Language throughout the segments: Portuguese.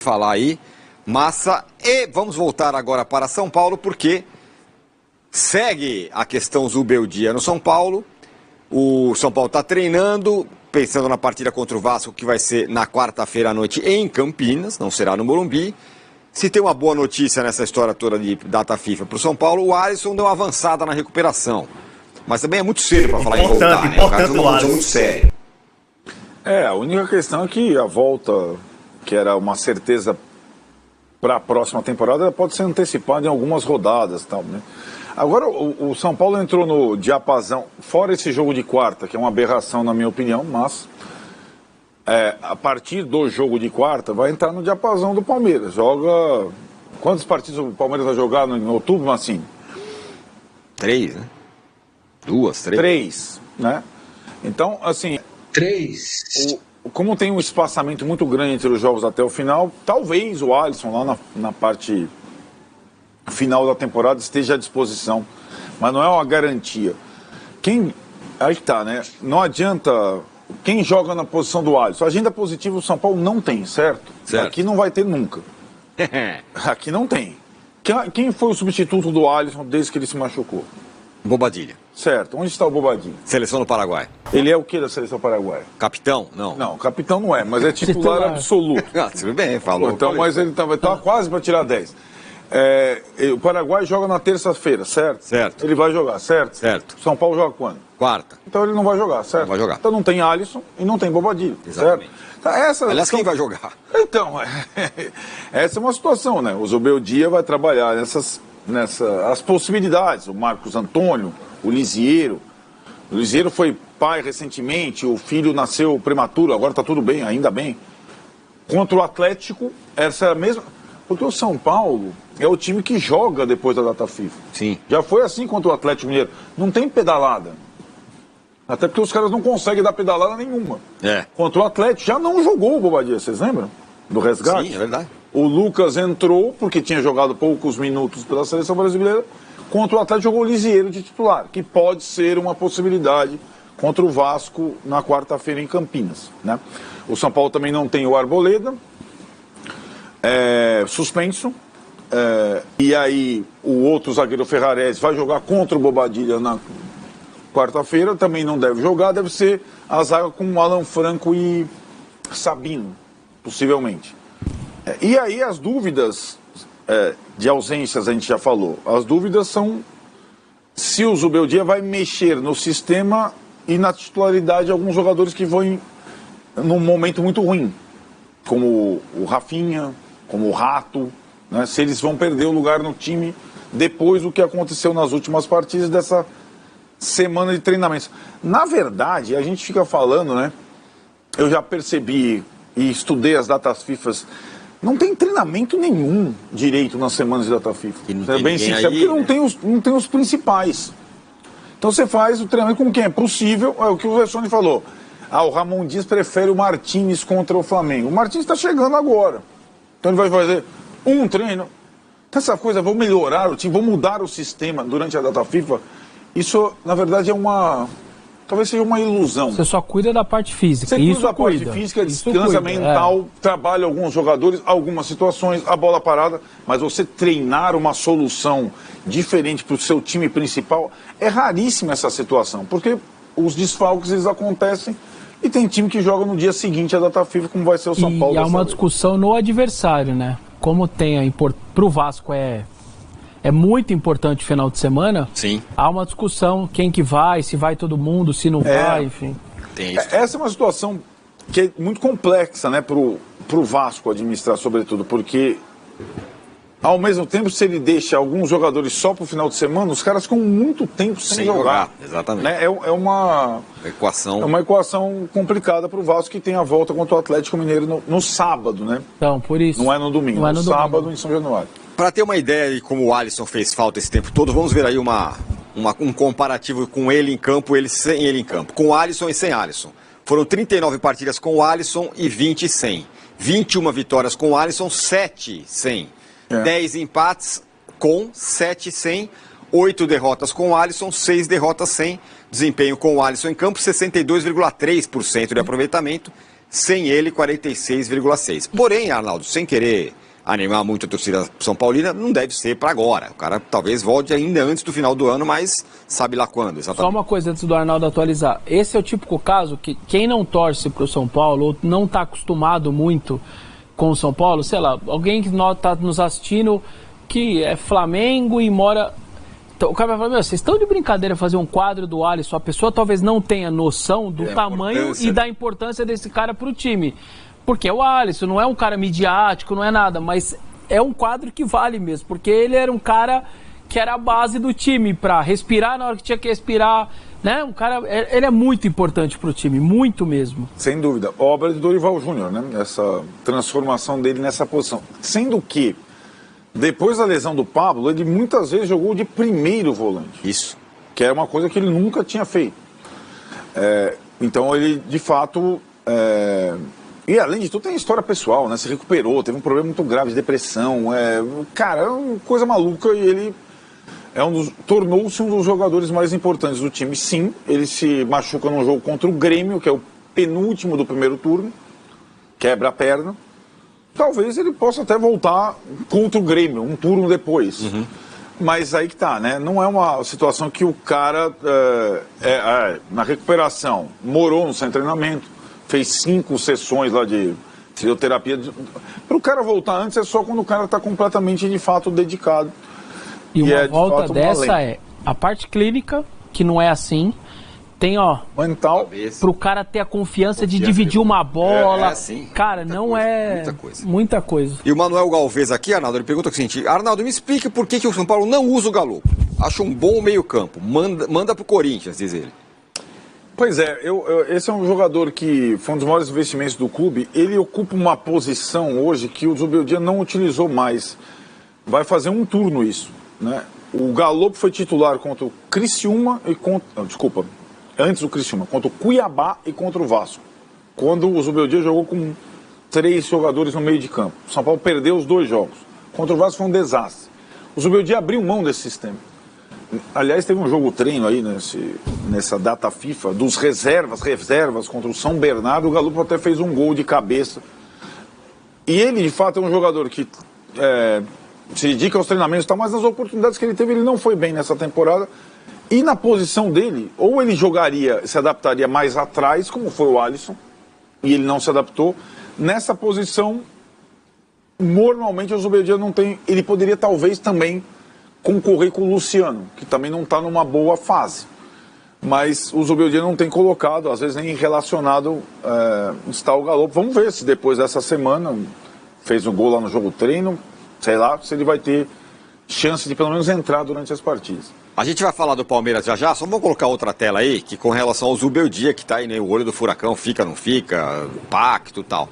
falar aí, Massa, e vamos voltar agora para São Paulo, porque segue a questão Zubeldia no São Paulo. O São Paulo está treinando, pensando na partida contra o Vasco, que vai ser na quarta-feira à noite em Campinas, não será no Morumbi. Se tem uma boa notícia nessa história toda de data FIFA para o São Paulo, o Alisson deu uma avançada na recuperação. Mas também é muito cedo para falar em voltar, né? O cara tem uma coisa muito séria. A única questão é que a volta, que era uma certeza para a próxima temporada, pode ser antecipada em algumas rodadas, tal, né? Agora, o São Paulo entrou no diapasão, fora esse jogo de quarta, que é uma aberração na minha opinião, mas a partir do jogo de quarta vai entrar no diapasão do Palmeiras. Joga... Quantas partidas o Palmeiras vai jogar em outubro, Massinho? 3, né? 2, 3. 3, né? Então, assim... 3. Como tem um espaçamento muito grande entre os jogos até o final, talvez o Alisson lá na parte final da temporada esteja à disposição, mas não é uma garantia. Aí tá, né? Não adianta quem joga na posição do Alisson. Agenda positiva o São Paulo não tem, certo? Aqui não vai ter nunca. Aqui não tem. Quem foi o substituto do Alisson desde que ele se machucou? Bobadilha. Certo. Onde está o Bobadilha? Seleção do Paraguai. Ele é o que da seleção paraguaia? Capitão? Não. Não, capitão não é, mas é titular absoluto. Tudo bem, falou. Então, mas ele tá quase para tirar 10. O Paraguai joga na terça-feira, certo? Certo. Ele vai jogar, certo? Certo. São Paulo joga quando? Quarta. Então ele não vai jogar, certo? Não vai jogar. Então não tem Alisson e não tem Bobadilha, Exatamente. certo? Aliás, quem vai jogar? Então, essa é uma situação, né? O Zubeldia vai trabalhar as possibilidades. O Marcos Antônio, o Lisieiro. O Lisieiro foi pai recentemente, o filho nasceu prematuro, agora está tudo bem, ainda bem. Contra o Atlético, essa é a mesma... Porque o São Paulo é o time que joga depois da data FIFA. Sim. Já foi assim contra o Atlético Mineiro. Não tem pedalada. Até porque os caras não conseguem dar pedalada nenhuma. Contra o Atlético, já não jogou o Bobadilla, vocês lembram? Do resgate? Sim, é verdade. O Lucas entrou, porque tinha jogado poucos minutos pela seleção brasileira. Contra o Atlético jogou o Lisieiro de titular, que pode ser uma possibilidade contra o Vasco na quarta-feira em Campinas, né? O São Paulo também não tem o Arboleda, suspenso. E aí o outro zagueiro Ferrarese vai jogar contra o Bobadilla na quarta-feira, também não deve jogar, deve ser a zaga com Alan Franco e Sabino, possivelmente. E aí as dúvidas de ausências, a gente já falou, as dúvidas são se o Zubeldia vai mexer no sistema e na titularidade de alguns jogadores que vão num momento muito ruim, como o Rafinha, como o Rato, né? Se eles vão perder o lugar no time depois do que aconteceu nas últimas partidas dessa semana de treinamentos. Na verdade, a gente fica falando, né? Eu já percebi e estudei as datas FIFA, não tem treinamento nenhum direito nas semanas de data FIFA. É bem sincero, porque não tem os principais. Então você faz o treinamento com quem é possível, é o que o Vessone falou. O Ramon Dias prefere o Martínez contra o Flamengo. O Martínez está chegando agora. Então ele vai fazer um treino. Então essa coisa, vou melhorar o time, vou mudar o sistema durante a data FIFA. Isso, na verdade, talvez seja uma ilusão. Você só cuida da parte física. Você cuida da parte física, descansa mental, trabalha alguns jogadores, algumas situações, a bola parada, mas você treinar uma solução diferente para o seu time principal, é raríssima essa situação, porque os desfalques eles acontecem e tem time que joga no dia seguinte à data FIFA, como vai ser o São Paulo. E há uma discussão no adversário, né? Como para o Vasco é muito importante o final de semana. Sim. Há uma discussão, quem que vai, se vai todo mundo, se não vai, enfim. Tem isso. Essa é uma situação que é muito complexa, né, pro Vasco administrar, sobretudo, porque ao mesmo tempo, se ele deixa alguns jogadores só pro final de semana, os caras ficam muito tempo sem jogar. Exatamente. Né? É uma equação complicada pro Vasco, que tem a volta contra o Atlético Mineiro no sábado, né? Então, por isso. Não é no domingo, no sábado em São Januário. Para ter uma ideia de como o Alisson fez falta esse tempo todo, vamos ver aí um comparativo com ele em campo, ele sem ele em campo. Com o Alisson e sem Alisson. Foram 39 partidas com o Alisson e 20 sem. 21 vitórias com o Alisson, 7 sem. 10 empates com, 7 sem. 8 derrotas com o Alisson, 6 derrotas sem. Desempenho com o Alisson em campo, 62,3% de aproveitamento. sem ele 46,6. Porém, Arnaldo, sem querer animar muito a torcida São Paulina, não deve ser para agora. O cara talvez volte ainda antes do final do ano, mas sabe lá quando, exatamente. Só uma coisa antes do Arnaldo atualizar. Esse é o típico caso que quem não torce para o São Paulo ou não está acostumado muito com o São Paulo, sei lá, alguém que está nos assistindo que é Flamengo e mora... Então, o cara vai falar, meu, vocês estão de brincadeira fazer um quadro do Alisson, a pessoa talvez não tenha noção do tamanho e da importância desse cara para o time. Porque é o Alisson, não é um cara midiático, não é nada, mas é um quadro que vale mesmo, porque ele era um cara que era a base do time, para respirar na hora que tinha que respirar, né? Um cara, ele é muito importante para o time, muito mesmo. Sem dúvida. Obra de Dorival Júnior, né? Essa transformação dele nessa posição. Sendo que, depois da lesão do Pablo, ele muitas vezes jogou de primeiro volante. Isso. Que é uma coisa que ele nunca tinha feito. Então ele, de fato... E além de tudo tem história pessoal, né? Se recuperou, teve um problema muito grave de depressão. Cara, é uma coisa maluca e ele tornou-se um dos jogadores mais importantes do time. Sim, ele se machuca num jogo contra o Grêmio, que é o penúltimo do primeiro turno, quebra a perna. Talvez ele possa até voltar contra o Grêmio, um turno depois. Uhum. Mas aí que tá, né? Não é uma situação que o cara, na recuperação, morou no seu treinamento, fez 5 sessões lá de fisioterapia. Para o cara voltar antes é só quando o cara está completamente, de fato, dedicado. E uma volta dessa a parte clínica, que não é assim. Tem, mental, pro cara ter a confiança de dividir uma bola. Assim, cara, não é muita coisa. E o Manuel Galvez aqui, Arnaldo, ele pergunta o seguinte: Arnaldo, me explique por que o São Paulo não usa o Galo. Acho um bom meio-campo. Manda pro Corinthians, diz ele. Pois é, esse é um jogador que foi um dos maiores investimentos do clube. Ele ocupa uma posição hoje que o Zubeldia não utilizou mais. Vai fazer um turno isso, né? O Galo foi titular contra o Criciúma e antes do Criciúma, contra o Cuiabá e contra o Vasco. Quando o Zubeldia jogou com 3 jogadores no meio de campo. O São Paulo perdeu os 2 jogos. Contra o Vasco foi um desastre. O Zubeldia abriu mão desse sistema. Aliás, teve um jogo treino aí nessa data FIFA, dos reservas contra o São Bernardo. O Galo até fez um gol de cabeça. E ele, de fato, é um jogador que se dedica aos treinamentos, mas nas oportunidades que ele teve, ele não foi bem nessa temporada. E na posição dele, ou ele se adaptaria mais atrás, como foi o Alisson, e ele não se adaptou. Nessa posição, normalmente o Zubeldia não tem. Ele poderia talvez também concorrer com o Luciano, que também não está numa boa fase. Mas o Zubeldia não tem colocado, às vezes nem relacionado, está o Galo. Vamos ver se depois dessa semana fez um gol lá no jogo treino, sei lá, se ele vai ter chance de pelo menos entrar durante as partidas. A gente vai falar do Palmeiras já, só vamos colocar outra tela aí, que com relação ao Zubeldia, que tá aí, né, o olho do furacão, fica, não fica, pacto e tal.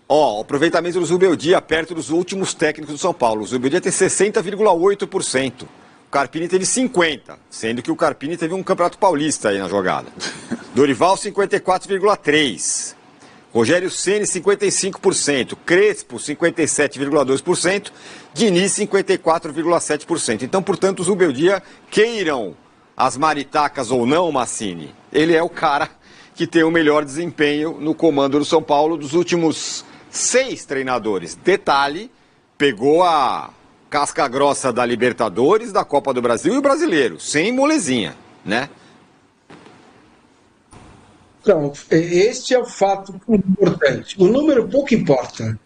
O aproveitamento do Zubeldia perto dos últimos técnicos do São Paulo. O Zubeldia tem 60,8%. O Carpini teve 50%, sendo que o Carpini teve um Campeonato Paulista aí na jogada. Dorival, 54,3%. Rogério Ceni, 55%. Crespo, 57,2%. Diniz, 54,7%. Então, portanto, o Zubeldia, queiram as maritacas ou não, Massini, ele é o cara que tem o melhor desempenho no comando do São Paulo dos últimos 6 treinadores. Detalhe, pegou a casca grossa da Libertadores, da Copa do Brasil e o Brasileiro, sem molezinha, né? Então, este é o fato importante. O número pouco importa.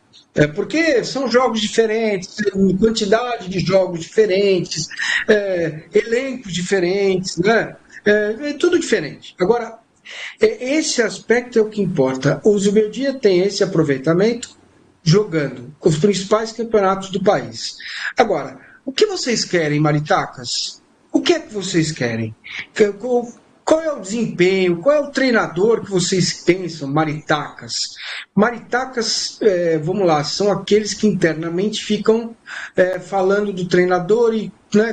Porque são jogos diferentes, quantidade de jogos diferentes, elencos diferentes, né? É tudo diferente. Agora, esse aspecto é o que importa. O Zubeldia tem esse aproveitamento jogando os principais campeonatos do país. Agora, o que vocês querem, maritacas? O que é que vocês querem? Qual é o desempenho? Qual é o treinador que vocês pensam, maritacas? Maritacas, vamos lá, são aqueles que internamente ficam falando do treinador e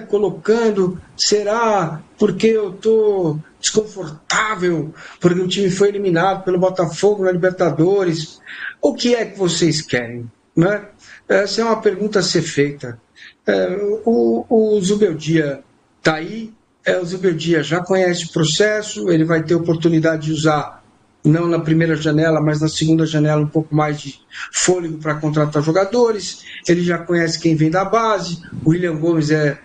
colocando, será porque eu estou desconfortável, porque o time foi eliminado pelo Botafogo na Libertadores? O que é que vocês querem? Né? Essa é uma pergunta a ser feita. O Zubeldia está aí. O Zubeldia já conhece o processo, ele vai ter oportunidade de usar não na primeira janela, mas na segunda janela, um pouco mais de fôlego para contratar jogadores. Ele já conhece quem vem da base, o William Gomes é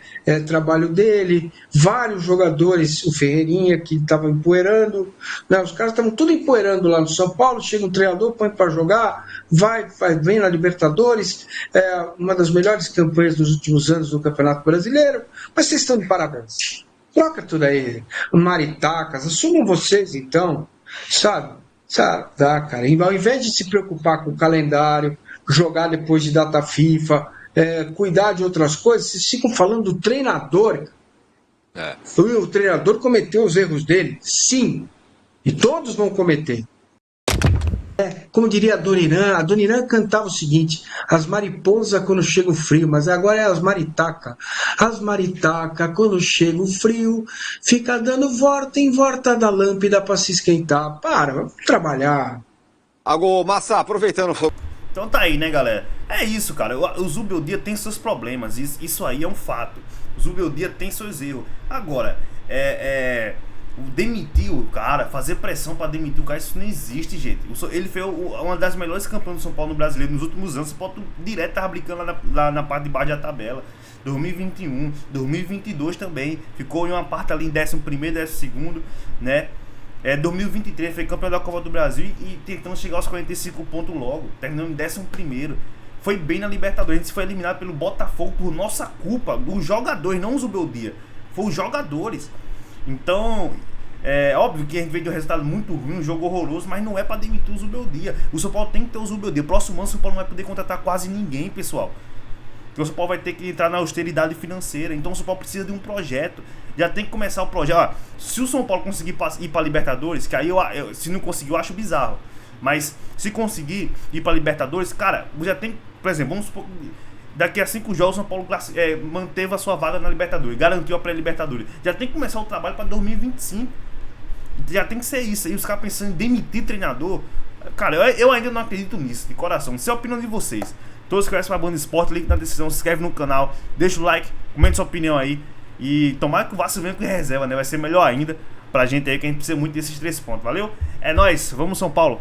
trabalho dele, vários jogadores, o Ferreirinha, que estava empoeirando, né? Os caras estavam tudo empoeirando lá no São Paulo. Chega um treinador, põe para jogar, vem na Libertadores, uma das melhores campanhas dos últimos anos do Campeonato Brasileiro. Mas vocês estão de parabéns. Troca tudo aí, maritacas, assumam vocês então, sabe? Tá, cara. Ao invés de se preocupar com o calendário, jogar depois de data FIFA, cuidar de outras coisas, vocês ficam falando do treinador. O treinador cometeu os erros dele, sim, e todos vão cometer. Como diria a Dona Irã cantava o seguinte: as mariposas quando chega o frio, mas agora é as maritaca. As maritaca quando chega o frio, fica dando volta em volta da lâmpada para se esquentar. Vamos trabalhar. Agora, Massa, aproveitando. Então tá aí, né, galera? É isso, cara. O Zubeldia tem seus problemas. Isso aí é um fato. O Zubeldia tem seus erros. Agora, demitir o cara, fazer pressão pra demitir o cara, isso não existe, gente. Ele fez uma das melhores campanhas do São Paulo no Brasileiro nos últimos anos. Você pode direto tava brincando lá na parte de baixo da tabela. 2021, 2022 também. Ficou em uma parte ali em 11º, 12º, né? 2023 foi campeão da Copa do Brasil e tentando chegar aos 45 pontos logo, terminando em 11º. Foi bem na Libertadores. A gente foi eliminado pelo Botafogo por nossa culpa, os jogadores, não os Zubeldia. Foi os jogadores. Então, é óbvio que a gente veio de um resultado muito ruim, um jogo horroroso, mas não é pra demitir o Zubeldia. O São Paulo tem que ter o Zubeldia. Próximo ano o São Paulo não vai poder contratar quase ninguém, pessoal. Porque o São Paulo vai ter que entrar na austeridade financeira. Então o São Paulo precisa de um projeto. Já tem que começar o projeto. Se o São Paulo conseguir ir pra Libertadores, que aí se não conseguir eu acho bizarro, mas se conseguir ir pra Libertadores, cara, já tem, por exemplo, vamos supor, daqui a 5 jogos o São Paulo manteve a sua vaga na Libertadores, garantiu a pré-Libertadores. Já tem que começar o trabalho pra 2025. Já tem que ser isso. E os caras pensando em demitir treinador, cara, eu ainda não acredito nisso, de coração. Isso é a opinião de vocês. Todos que conhecem pra Band Esporte, link na descrição, se inscreve no canal, deixa o like, comente sua opinião aí. E tomara que o Vasco venha com reserva, né? Vai ser melhor ainda pra gente aí, que a gente precisa muito desses 3 pontos. Valeu? É nóis, vamos São Paulo!